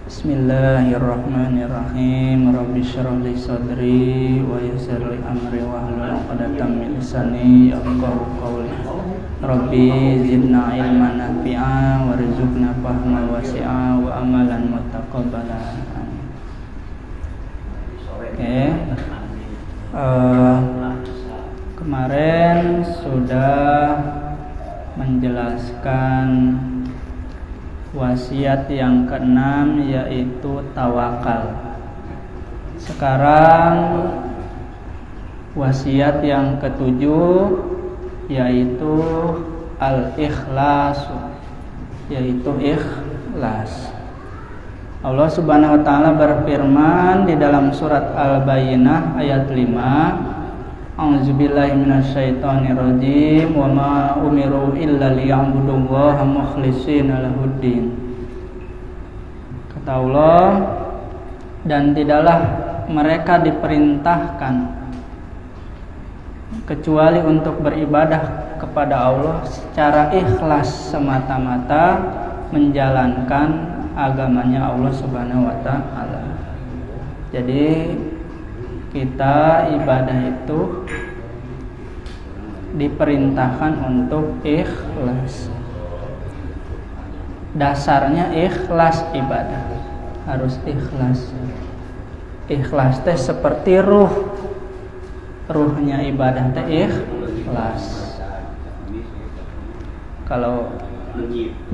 Bismillahirrahmanirrahim. Rabbi shrah li sadri wa yassir li amri wahlul 'uqdatam min lisani yafqahu qawli. Rabbi zidna ilman nafi'a warzuqna fahman wasi'a wa amalan mutaqabbala. Oke. Kemarin sudah menjelaskan wasiat yang keenam, yaitu tawakal. Sekarang wasiat yang ketujuh, yaitu al-ikhlas, yaitu ikhlas. Allah Subhanahu wa taala berfirman di dalam surat Al-Bayyinah ayat 5, A'udzubillahi minasyaitonirrajim, wa ma umiru illa liya'budullaha mukhlishina lahuddin. Kata Allah, dan tidaklah mereka diperintahkan kecuali untuk beribadah kepada Allah secara ikhlas, semata-mata menjalankan agamanya Allah Subhanahu wa taala. Jadi kita ibadah itu diperintahkan untuk ikhlas. Dasarnya ikhlas ibadah, harus ikhlas. Ikhlas teh seperti ruhnya ibadah teh ikhlas. Kalau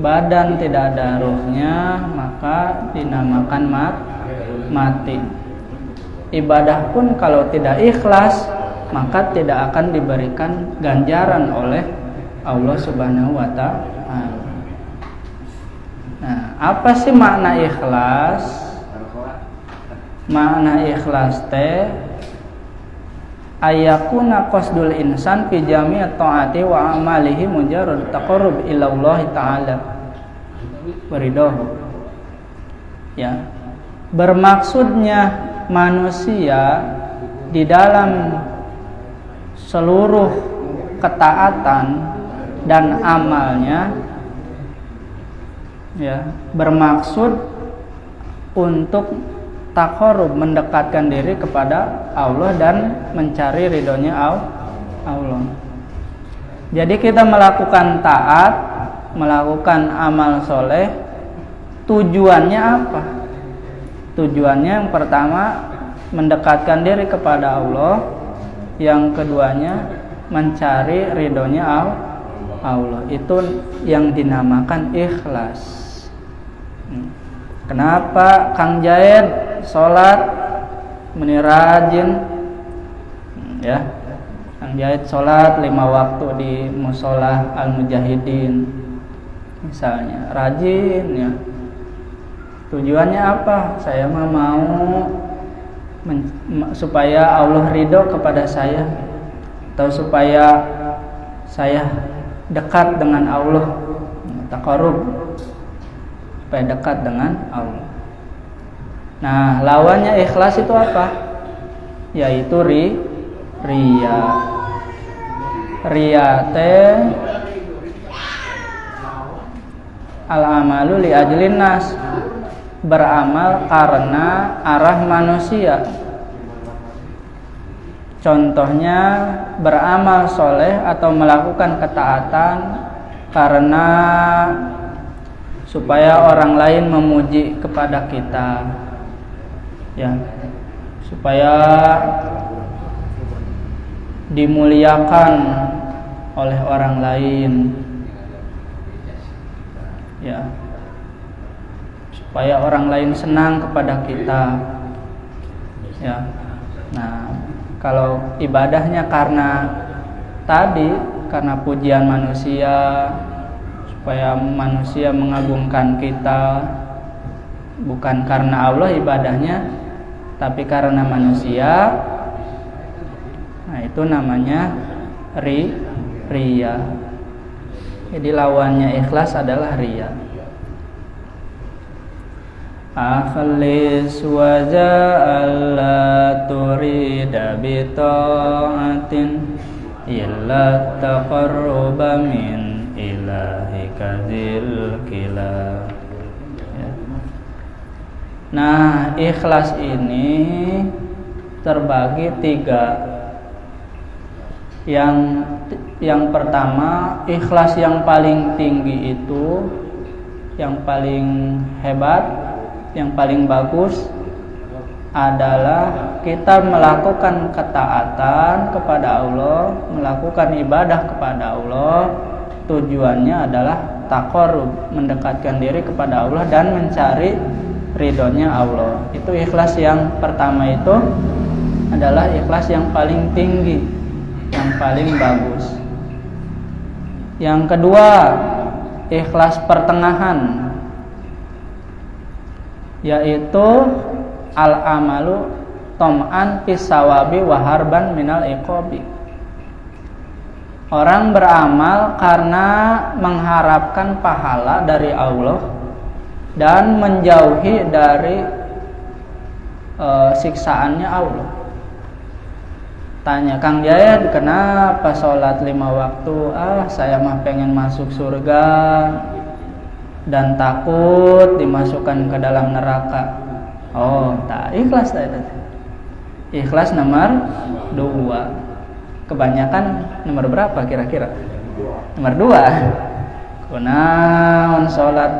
badan tidak ada ruhnya, maka dinamakan mati. Ibadah pun kalau tidak ikhlas, maka tidak akan diberikan ganjaran oleh Allah Subhanahu wa ta'ala. Nah, apa sih makna ikhlas? Makna ikhlas teh ayakuna qasdul insan fi jami' ta'ati wa amalihi mujarrad taqarrub ila Allah ta'ala waridahu. Ya. Bermaksudnya manusia di dalam seluruh ketaatan dan amalnya, ya, bermaksud untuk taqarrub, mendekatkan diri kepada Allah dan mencari ridhonya Allah. Jadi kita melakukan taat, melakukan amal soleh, tujuannya apa? Tujuannya yang pertama mendekatkan diri kepada Allah, yang keduanya mencari ridhonya Allah. Itu yang dinamakan ikhlas. Kenapa Kang Jaid sholat meni rajin? Ya, Kang Jaid sholat 5 waktu di musola Al-Mujahidin misalnya, rajin ya. Tujuannya apa? Saya mau supaya Allah ridho kepada saya, atau supaya saya dekat dengan Allah, taqarrub, supaya dekat dengan Allah. Nah, lawannya ikhlas itu apa? Yaitu riya. Riya teh al-amalu li ajlin nas, beramal karena arah manusia. Contohnya beramal soleh atau melakukan ketaatan karena supaya orang lain memuji kepada kita, ya, supaya dimuliakan oleh orang lain, ya, supaya orang lain senang kepada kita, ya. Nah, kalau ibadahnya karena pujian manusia, supaya manusia mengagungkan kita, bukan karena Allah ibadahnya, tapi karena manusia, nah itu namanya riya. Jadi lawannya ikhlas adalah riya. Akhlis waja'alla turida bita'atin illa taqarruba min ilahika zil kila. Nah, ikhlas ini terbagi 3. Yang pertama, ikhlas yang paling tinggi itu, yang paling hebat, yang paling bagus adalah kita melakukan ketaatan kepada Allah, melakukan ibadah kepada Allah. Tujuannya adalah taqarrub, mendekatkan diri kepada Allah dan mencari ridhonya Allah. Itu ikhlas yang pertama, itu adalah ikhlas yang paling tinggi, yang paling bagus. Yang kedua, ikhlas pertengahan, yaitu al-amalu tom'an pisawabi waharban minal iqobi. Orang beramal karena mengharapkan pahala dari Allah dan menjauhi dari siksaannya Allah. Tanya Kang Jayad, kenapa sholat 5 waktu? Saya mah pengen masuk surga dan takut dimasukkan ke dalam neraka. Oh, tak ikhlas tak itu. Ikhlas nomor 2. Kebanyakan nomor berapa kira-kira? Nomor 2. Kunaon sholat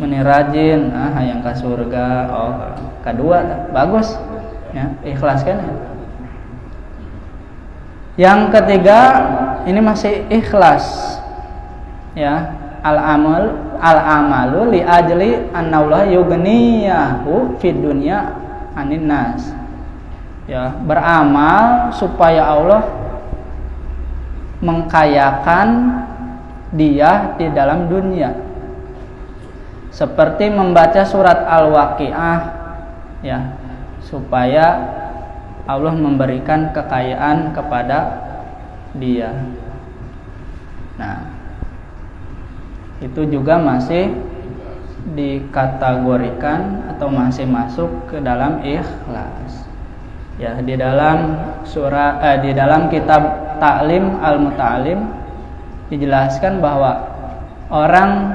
meni rajin, hayang ka surga. Oh, kedua bagus. Ya, ikhlas kan? Yang ketiga, ini masih ikhlas. Ya, al-amalu li ajli annallaha yughniyahu fid dunya anin nas. Ya, beramal supaya Allah mengkayakan dia di dalam dunia. Seperti membaca surat Al-Waqiah, ya, supaya Allah memberikan kekayaan kepada dia. Nah, itu juga masih dikategorikan atau masih masuk ke dalam ikhlas. Ya, di dalam di dalam kitab Ta'lim Al-Muta'alim dijelaskan bahwa orang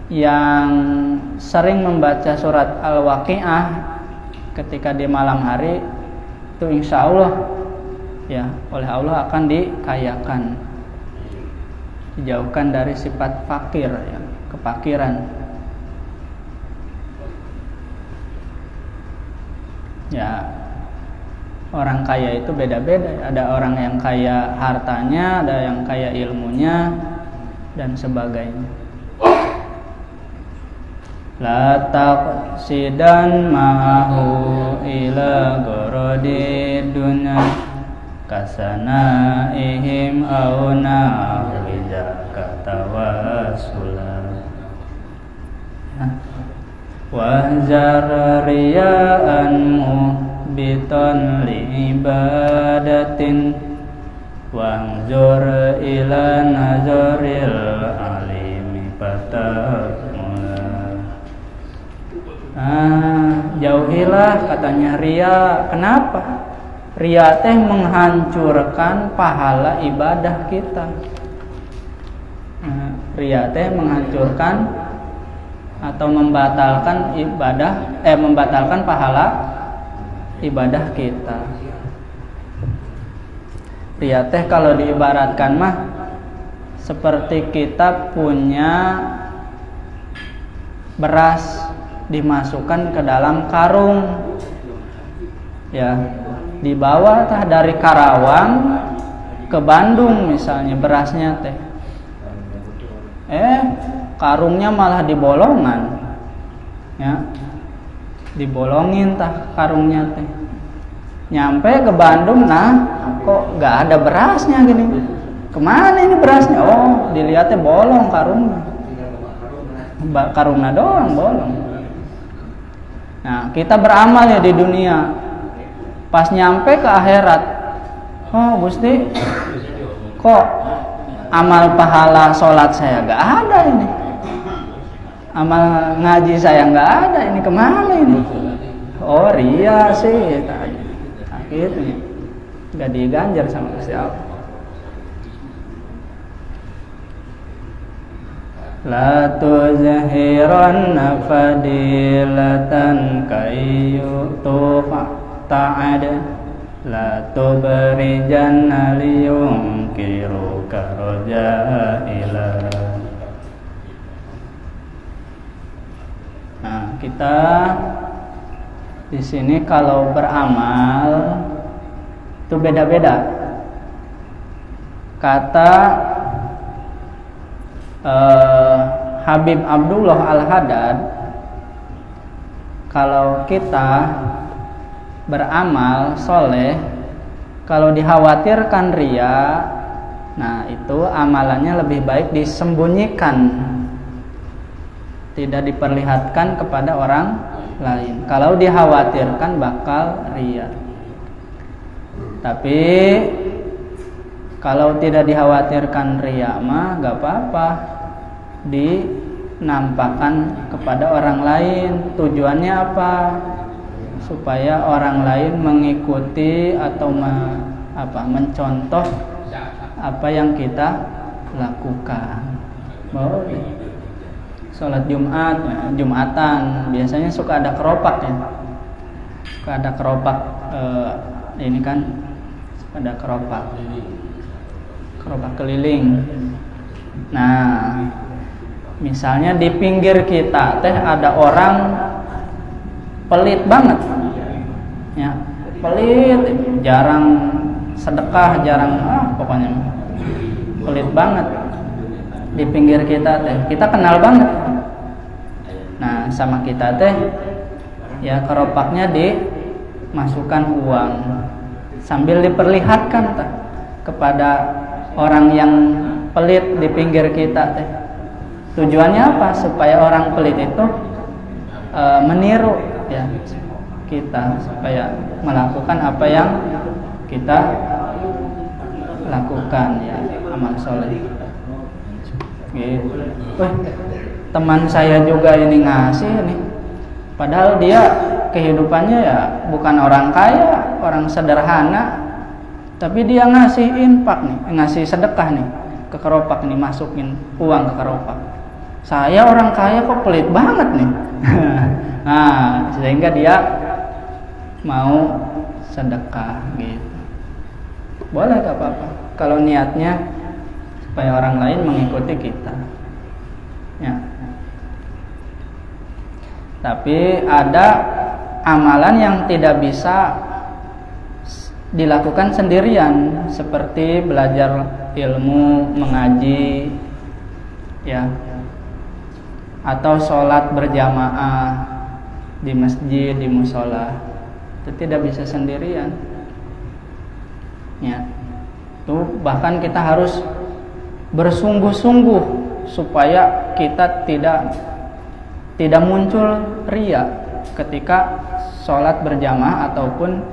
yang sering membaca surat Al-Waqiah ketika di malam hari itu insya Allah ya oleh Allah akan dikayakan, dijauhkan dari sifat fakir, ya, kefakiran. Ya, orang kaya itu beda-beda. Ada orang yang kaya hartanya, ada yang kaya ilmunya, dan sebagainya. La taqsidan ma'ahu ila gharadi dunya kasana ihim auna wijaka tawasula wahzar riya'an muhbitan li ibadatin wanzur ila nazaril alimi fatakmula. Jauhilah katanya ria. Kenapa? Ria teh menghancurkan pahala ibadah kita. Ria teh menghancurkan atau membatalkan membatalkan pahala ibadah kita. Ria teh kalau diibaratkan mah seperti kita punya beras dimasukkan ke dalam karung, ya, dibawa tah dari Karawang ke Bandung misalnya berasnya teh, karungnya malah dibolongan, ya, dibolongin tah karungnya teh, nyampe ke Bandung, nah kok nggak ada berasnya gini, kemana ini berasnya? Oh, dilihatnya bolong karungnya, karungnya doang bolong. Nah, kita beramal ya di dunia. Pas nyampe ke akhirat, oh Gusti, kok amal pahala sholat saya gak ada ini, amal ngaji saya gak ada ini, kemana ini? Oh ria sih, akhirnya gak diganjar sama Gusti Allah. La tuzhiranna fadilatan kayyutufa ta'ada La tubrijanna liyungkiru karja'ila. Nah, kita di sini kalau beramal itu beda-beda. Kata Habib Abdullah Al-Haddad, kalau kita beramal soleh, kalau dikhawatirkan ria, nah itu amalannya lebih baik disembunyikan, tidak diperlihatkan kepada orang lain. Kalau dikhawatirkan bakal ria. Tapi kalau tidak dikhawatirkan ria mah gak apa-apa, dinampakkan kepada orang lain. Tujuannya apa? Supaya orang lain mengikuti atau mencontoh apa yang kita lakukan. Sholat Jumat, Jumatan biasanya suka ada keropak ya. Suka ada keropak ini kan, ada keropak keliling. Nah, misalnya di pinggir kita teh ada orang pelit banget, ya pelit, jarang sedekah, jarang pokoknya pelit banget di pinggir kita teh. Kita kenal banget. Nah, sama kita teh ya keropaknya dimasukkan uang sambil diperlihatkan teh kepada orang yang pelit di pinggir kita teh. Tujuannya apa? Supaya orang pelit itu meniru ya kita, supaya melakukan apa yang kita lakukan ya, amal soleh. Gitu. Teman saya juga ini ngasih nih, padahal dia kehidupannya ya bukan orang kaya, orang sederhana, tapi dia ngasih infak nih, ngasih sedekah nih ke keropak nih, masukin uang ke keropak. Saya orang kaya kok pelit banget nih. Nah, sehingga dia mau sedekah gitu. Boleh, gak apa-apa kalau niatnya supaya orang lain mengikuti kita ya. Tapi ada amalan yang tidak bisa dilakukan sendirian, seperti belajar ilmu, mengaji ya, atau sholat berjamaah di masjid, di musola. Itu tidak bisa sendirian ya. Itu bahkan kita harus bersungguh-sungguh supaya kita tidak muncul ria ketika sholat berjamaah ataupun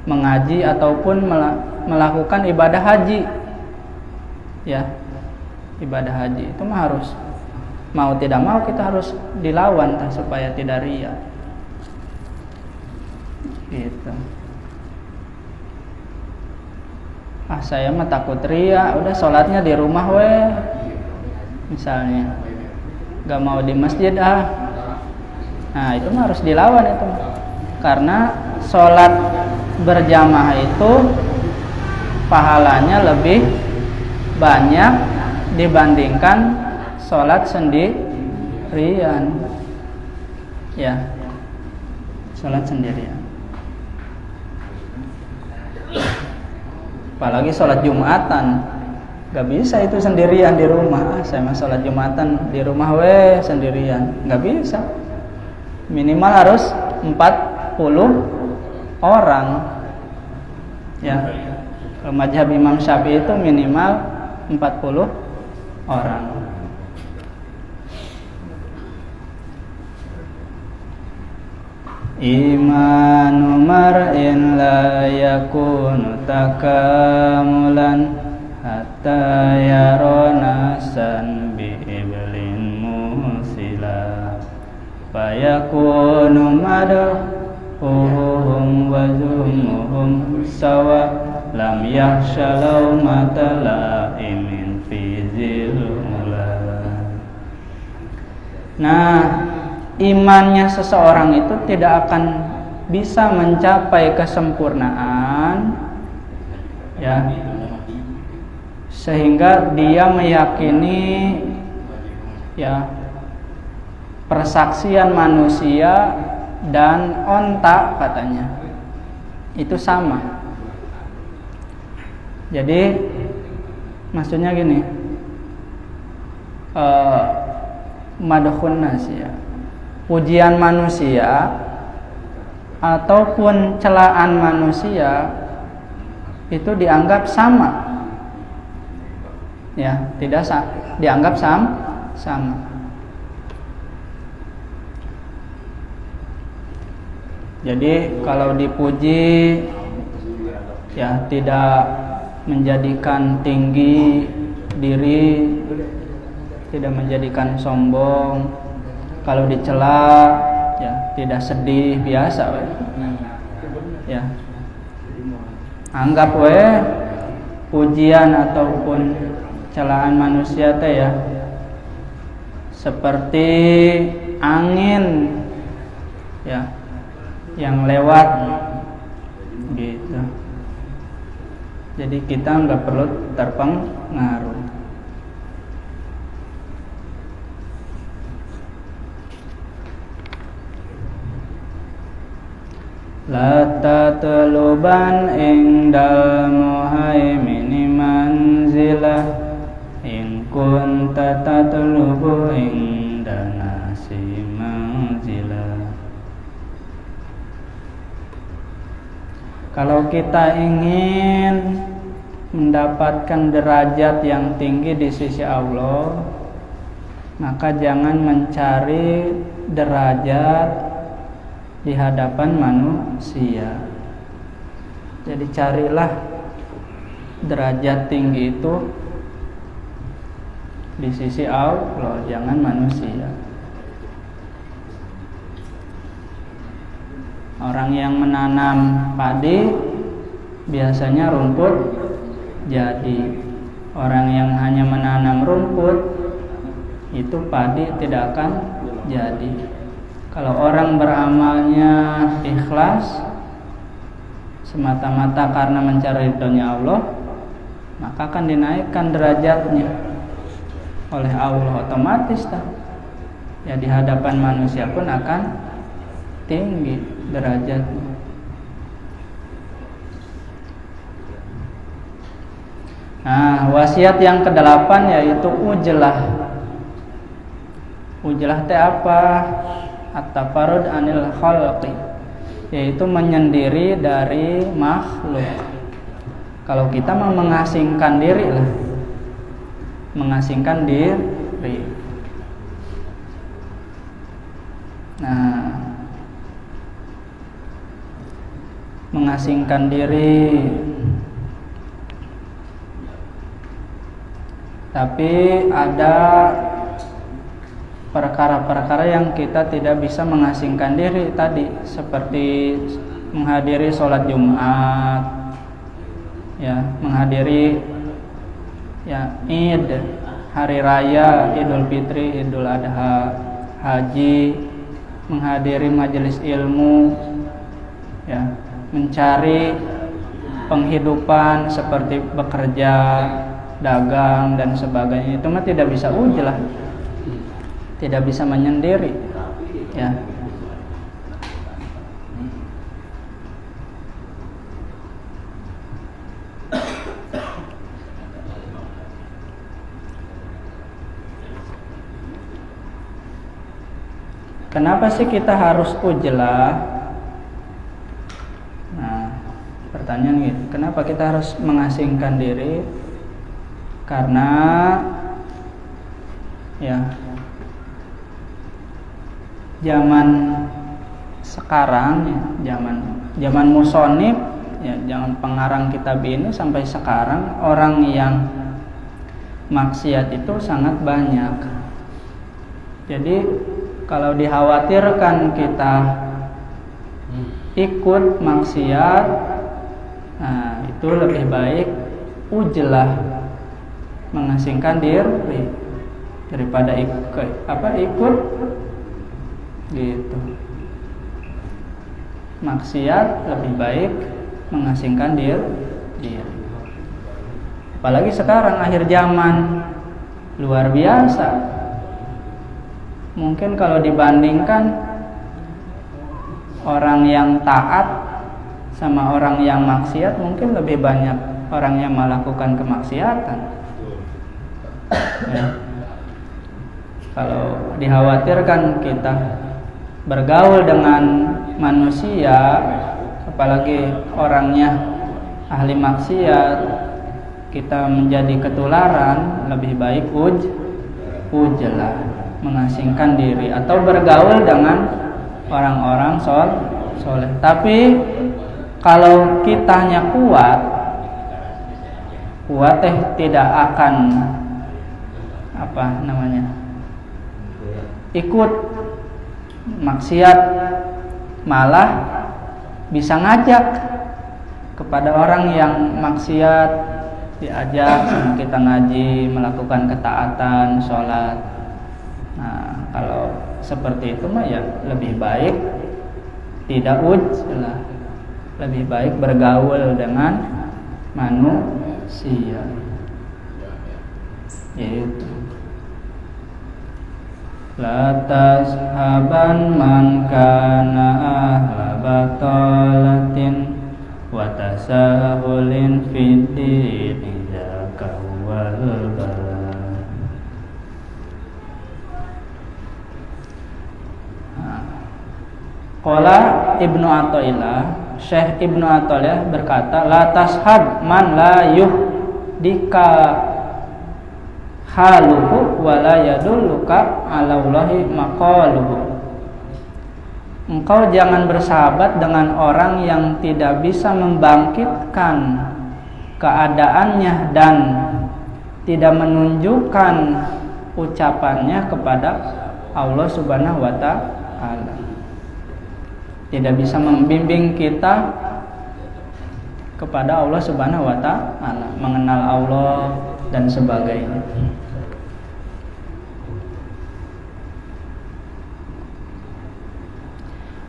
mengaji ataupun melakukan ibadah haji ya. Ibadah haji itu mah harus, mau tidak mau kita harus dilawan supaya tidak ria gitu. Saya mah takut ria, udah sholatnya di rumah weh misalnya, gak mau di masjid Nah itu mah harus dilawan itu, karena sholat berjamaah itu pahalanya lebih banyak dibandingkan sholat sendirian ya, sholat sendirian. Apalagi sholat Jumatan, gak bisa itu sendirian di rumah. Saya mah sholat Jumatan di rumah sendirian, gak bisa. Minimal harus 40 orang ya. Mazhab Imam Syafi'i itu minimal 40 orang. Imanu mar'in la yakunu takamulan hatta yarona san bi iblin musila fayakunu madhuhum wa zumuhum sawa lam yakhsha lawmata la'imin fi zilula. Nah, imannya seseorang itu tidak akan bisa mencapai kesempurnaan, ya, sehingga dia meyakini, ya, persaksian manusia dan onta katanya itu sama. Jadi maksudnya gini, madhun nas, ya, pujian manusia ataupun celaan manusia itu dianggap sama, ya, tidak dianggap sama. Jadi kalau dipuji, ya, tidak menjadikan tinggi diri, tidak menjadikan sombong. Kalau dicela, ya, tidak sedih, biasa, ya. Anggap pujian ataupun celaan manusia teh, ya, seperti angin, ya, yang lewat gitu. Jadi kita nggak perlu terpengaruh. La tatluban indal muhaimini manzilah in kunta tatlubu indana si manzilah. Kalau kita ingin mendapatkan derajat yang tinggi di sisi Allah, maka jangan mencari derajat di hadapan manusia. Jadi carilah derajat tinggi itu di sisi Allah, jangan manusia. Orang yang menanam padi biasanya rumput jadi. Orang yang hanya menanam rumput itu padi tidak akan jadi. Kalau orang beramalnya ikhlas semata-mata karena mencari ridhonya Allah, maka akan dinaikkan derajatnya oleh Allah otomatis, ya, di hadapan manusia pun akan tinggi derajatnya. Nah, wasiat yang ke-8 yaitu ujlah. Ujlah teh apa? At-tafarrud anil khalqi, yaitu menyendiri dari makhluk. Kalau kita mau mengasingkan diri lah, mengasingkan diri. Nah, mengasingkan diri, tapi ada perkara-perkara yang kita tidak bisa mengasingkan diri tadi, seperti menghadiri sholat Jumat, ya, menghadiri, ya, Id, hari raya Idul Fitri, Idul Adha, haji, menghadiri majelis ilmu, ya, mencari penghidupan seperti bekerja, dagang dan sebagainya. Itu mah tidak bisa ujlah, tidak bisa menyendiri, ya. Kenapa sih kita harus ujlah? Nah, pertanyaan gitu. Kenapa kita harus mengasingkan diri? Karena, ya, zaman sekarang, ya, zaman musonib, ya, zaman pengarang kitab ini sampai sekarang orang yang maksiat itu sangat banyak. Jadi kalau dikhawatirkan kita ikut maksiat, nah, itu lebih baik ujlah, mengasingkan diri. daripada ikut gitu. Maksiat lebih baik mengasingkan diri. Apalagi sekarang akhir zaman, luar biasa. Mungkin kalau dibandingkan orang yang taat sama orang yang maksiat, mungkin lebih banyak orang yang melakukan kemaksiatan. Ya. Kalau dikhawatirkan kita bergaul dengan manusia, apalagi orangnya ahli maksiat, kita menjadi ketularan, lebih baik ujlah, mengasingkan diri atau bergaul dengan orang-orang soleh. Tapi kalau kitanya kuat tidak akan ikut maksiat, malah bisa ngajak kepada orang yang maksiat, diajak sama kita ngaji, melakukan ketaatan, sholat. Nah, kalau seperti itu mah ya lebih baik tidak ujlah, lebih baik bergaul dengan manusia. Yaitu la tashaban man kana ahla batalatin wa tasahulin fid dini zaka wal bala. Qala Ibnu Athaillah, Syekh Ibnu Athaillah berkata, la tashab man la yuhdika haluhu wala yadulluka ala Allahi maqaluhu. Engkau jangan bersahabat dengan orang yang tidak bisa membangkitkan keadaannya dan tidak menunjukkan ucapannya kepada Allah Subhanahu wa ta'ala. Tidak bisa membimbing kita kepada Allah Subhanahu wa ta'ala, mengenal Allah dan sebagainya.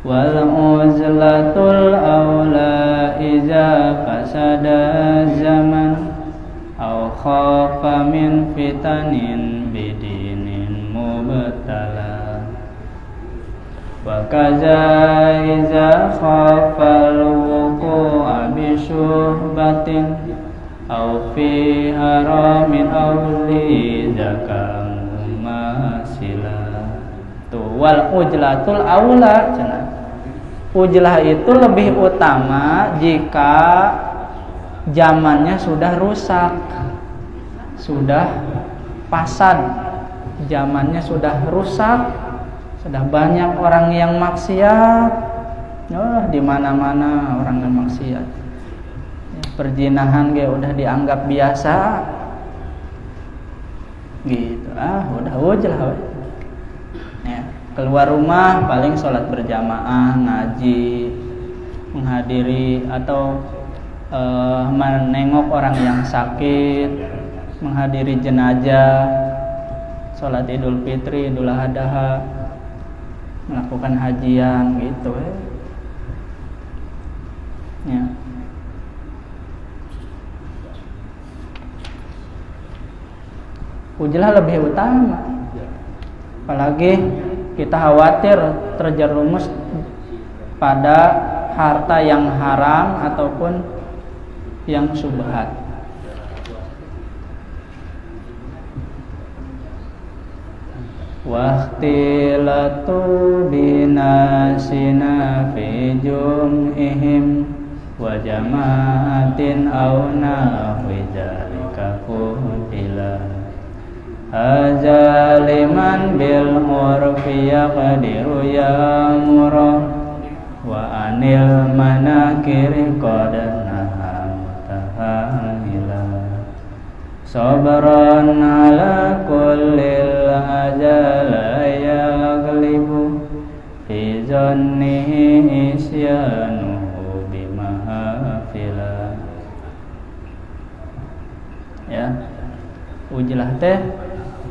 Wal uzlatul aula iza fasada zaman aw khafa min fitanin bidinin mubtala wa kaza iza khafal wuqu'a bi syuhbatin aw fi haramin aw li zakam masila. Tuh, wal ujlatul aula cenah. Ujlah itu lebih utama jika zamannya sudah rusak, sudah fasad, zamannya sudah rusak, sudah banyak orang yang maksiat. Di mana-mana orang yang maksiat. Perzinahan udah dianggap biasa. Gitu. Udah ujlah. Ya. Keluar rumah paling sholat berjamaah, ngaji, menghadiri atau menengok orang yang sakit, menghadiri jenazah, sholat Idul Fitri, Idul Adha, melakukan hajian gitu ya. Ujlah lebih utama, apalagi kita khawatir terjerumus pada harta yang haram ataupun yang syubhat. Waqtilatu binasina fi jum'ihim wa jama'atin aw nahwi dzalika qutila. Haza liman bil urfi yaqdiru ya'muru wa anil manakiri qad naha mutahamila. Sabran ala kullil ajala yaghlibu fi zannihi isyanuhu bimahafila. Ya, ujlah teh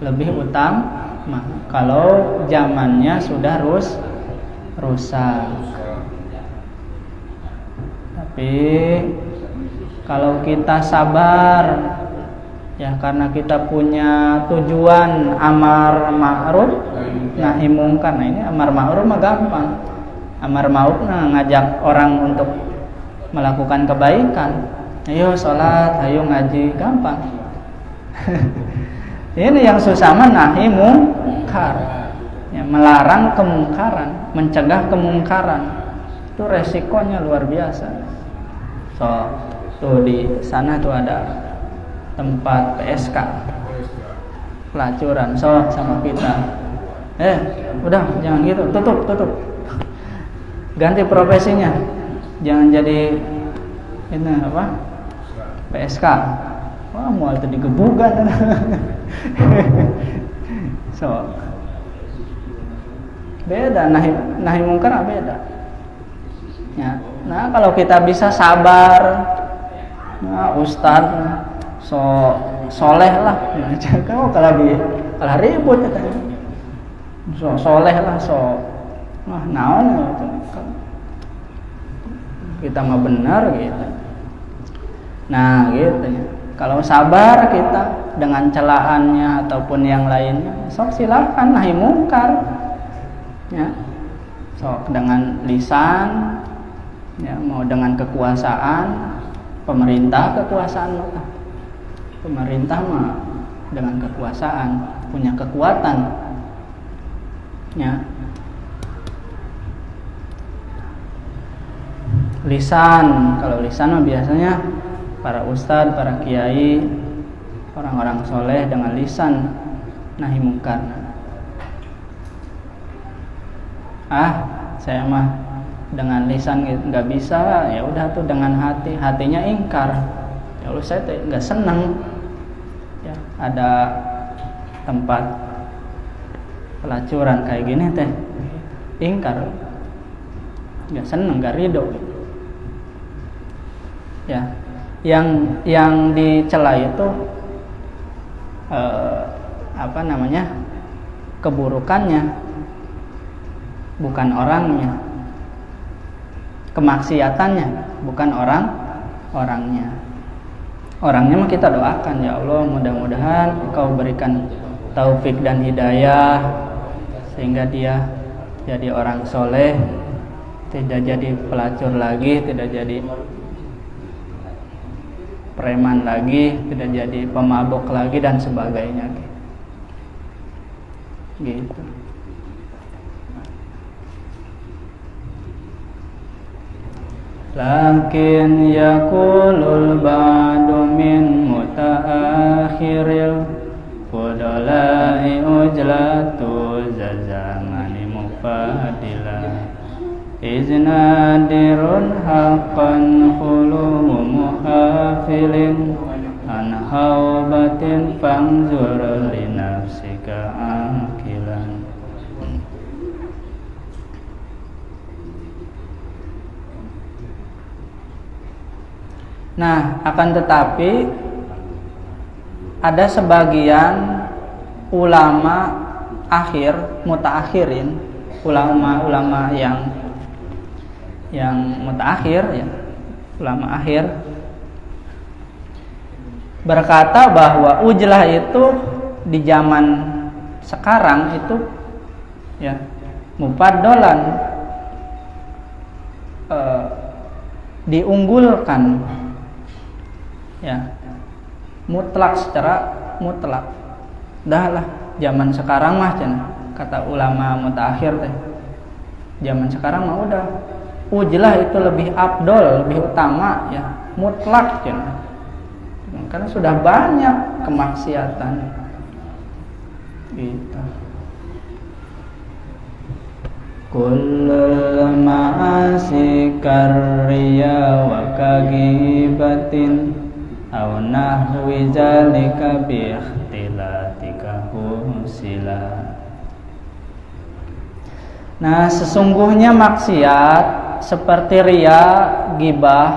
lebih utama kalau zamannya sudah rusak. Tapi kalau kita sabar ya, karena kita punya tujuan amar ma'ruf nahi mungkar. Nah, ini amar ma'ruf mah gampang. Amar ma'ruf ngajak orang untuk melakukan kebaikan. Ayo sholat, ayo ngaji, gampang. Ini yang susah mah nahi mungkar. Ya, melarang kemungkaran, mencegah kemungkaran. Itu resikonya luar biasa. So, tuh di sana tuh ada tempat PSK pelacuran, so sama kita. Udah jangan gitu, tutup. Ganti profesinya. Jangan jadi ini apa? PSK. Wah, mau itu digebukan. So, beda nahi mungkar beda. Ya. Nah, kalau kita bisa sabar, nah ustadz soleh lah. Kamu kalau ribut katanya. Soleh lah naon gitu. Kita mah benar gitu. Nah, gitu ya. Kalau sabar kita dengan celahannya ataupun yang lainnya, sok silakan nahi mungkar. Ya. Sok dengan lisan, ya, mau dengan kekuasaan, pemerintah mah dengan kekuasaan, punya kekuatan. Ya. Lisan, kalau lisan mah biasanya para ustadz, para kiai, orang-orang soleh dengan lisan nahi mungkar. Saya mah dengan lisan nggak bisa, ya udah tuh dengan hatinya ingkar. Ya Allah, saya nggak seneng. Ya, ada tempat pelacuran kayak gini teh, ingkar, nggak seneng, nggak ridho. Ya, yang dicela itu keburukannya, bukan orangnya. Kemaksiatannya, bukan orangnya. Orangnya mah kita doakan, ya Allah, mudah-mudahan Engkau berikan taufik dan hidayah sehingga dia jadi orang soleh, tidak jadi pelacur lagi, tidak jadi preman lagi, tidak jadi pemabok lagi dan sebagainya. Gitu. Lakin yaqulul ba'du min mutaakhiril fudalai ujlatu zazamani mufadila iznadirun haqqan khulumu muhafilin an haubatin fangzur li nafsika akilan. Nah, akan tetapi ada sebagian ulama mutaakhirin, ulama yang mutaakhir, ya, ulama akhir, berkata bahwa ujlah itu di zaman sekarang itu, ya, mufaddolan, diunggulkan, ya, mutlak, secara mutlak. Dah lah zaman sekarang mah cenah, kata ulama mutaakhir teh, zaman sekarang mah udah ujlah itu lebih afdol, lebih utama, ya, mutlak cenah, karena sudah banyak kemaksiatan gitu. Kullul ma'asi karriya wa kagibatin aw nahwi zalika bi ikhtilatika husila. Nah, sesungguhnya maksiat seperti riya, gibah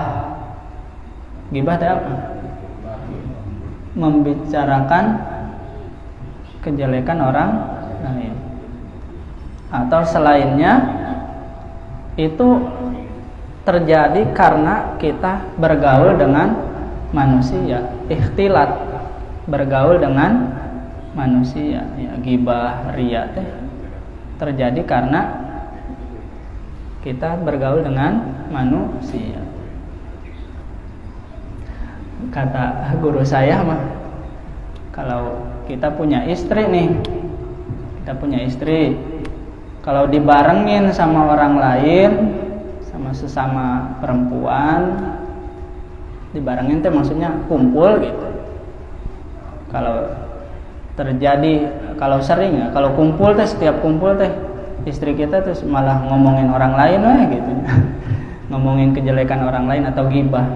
itu apa? Membicarakan kejelekan orang lain. Atau selainnya itu terjadi karena kita bergaul dengan manusia, ikhtilat, bergaul dengan manusia, ya, ghibah, riya teh terjadi karena kita bergaul dengan manusia. Kata guru saya mah, kalau kita punya istri nih, kalau dibarengin sama orang lain, sama sesama perempuan, dibarengin teh maksudnya kumpul gitu. Kalau sering ya, kalau kumpul teh, setiap kumpul teh istri kita terus malah ngomongin orang lain gitu. Ngomongin kejelekan orang lain atau ghibah.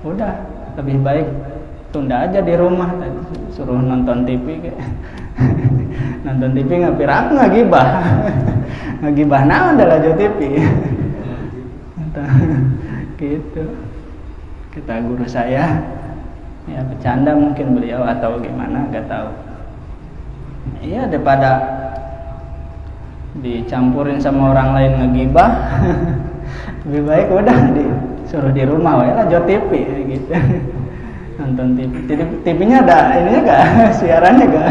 Udah, lebih baik tunda aja di rumah, suruh nonton TV kayak. Nonton TV ngapirak ngagibah. Ngagibah naon da lajo TV. Gitu. Kita guru saya, ya bercanda mungkin beliau atau gimana, gak tahu. Iya, daripada dicampurin sama orang lain ngegibah, lebih baik udah disuruh di rumah wae lah jo TV gitu. Nonton TV. TV-nya ada ininya gak? Siarannya gak?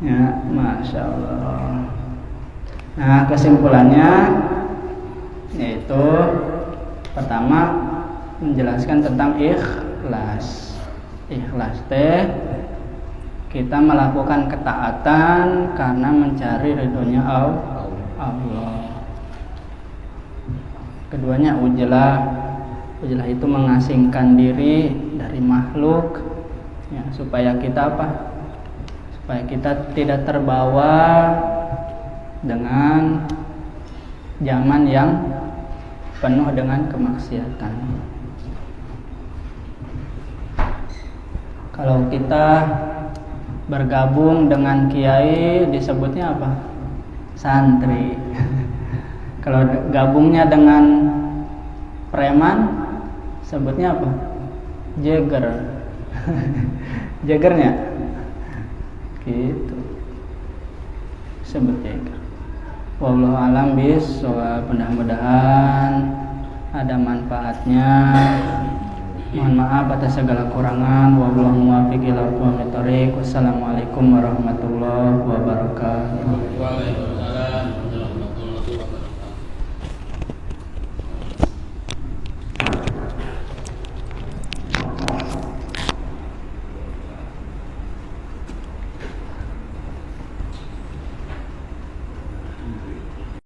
Ya, Masya Allah. Nah, kesimpulannya yaitu pertama menjelaskan tentang ikhlas. Ikhlas teh kita melakukan ketaatan karena mencari ridhonya Allah. Keduanya ujlah. Ujlah itu mengasingkan diri dari makhluk, ya, supaya kita apa? Supaya kita tidak terbawa dengan zaman yang penuh dengan kemaksiatan. Kalau kita bergabung dengan kiai disebutnya apa? Santri. Kalau gabungnya dengan preman sebutnya apa? Jeger. Jegernya gitu, sebut jeger. Wallahu a'lam bishawab. Mudah-mudahan ada manfaatnya. Mohon maaf atas segala kurangan. Wallahu muwaffiq ila aqwamit thoriq. Wassalamualaikum warahmatullahi wabarakatuh.